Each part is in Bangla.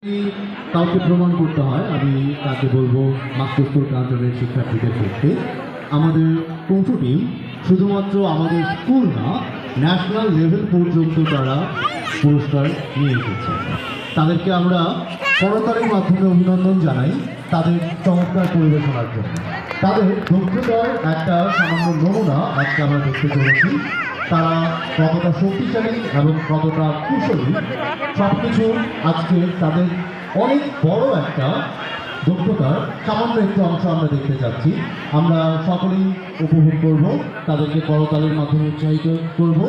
কাউকে প্রমাণ করতে হয়, আমি তাকে বলবো মাকসুদপুর কাঞ্চনের শিক্ষার্থীদের পক্ষে আমাদের কৌশল টিম শুধুমাত্র আমাদের স্কুল না, ন্যাশনাল লেভেল পর্যন্ত তারা পুরস্কার নিয়ে এসেছে। তাদেরকে আমরা করতালির মাধ্যমে অভিনন্দন জানাই তাদের চমৎকার পরিবেশনার জন্য। তাদের দক্ষতার একটা সামান্য নমুনা আজকে আমরা দেখতে চলেছি। তারা কতটা শক্তিশালী এবং কতটা কুশলী সব কিছু আজকে তাদের অনেক বড় একটা দক্ষতার সামান্য একটু অংশ আমরা দেখতে চাচ্ছি। আমরা সকলেই উপভোগ করব, তাদেরকে করতালির মাধ্যমে উৎসাহিত করব।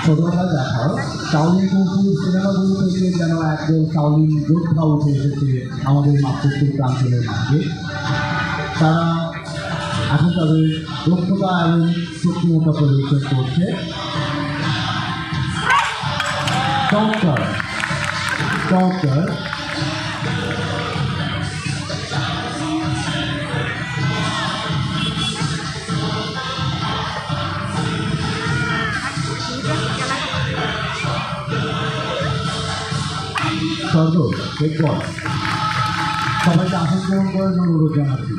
ছোটবেলায় দেখা শাওলিন কুংফু সিনেমাগুলো থেকে যেন একদম শাওলিন যোদ্ধা উঠে এসেছে আমাদের মাকসুদপুর প্রাঞ্চলের মাঝে। তারা এখন তাদের দক্ষতা এবং শক্তিমত্তা প্রদর্শন করছে। চমৎকার চমৎকার। সর্বত দেখবল সবাইকে আসন গ্রহণ করার জন্য অনুরোধ জানাচ্ছি।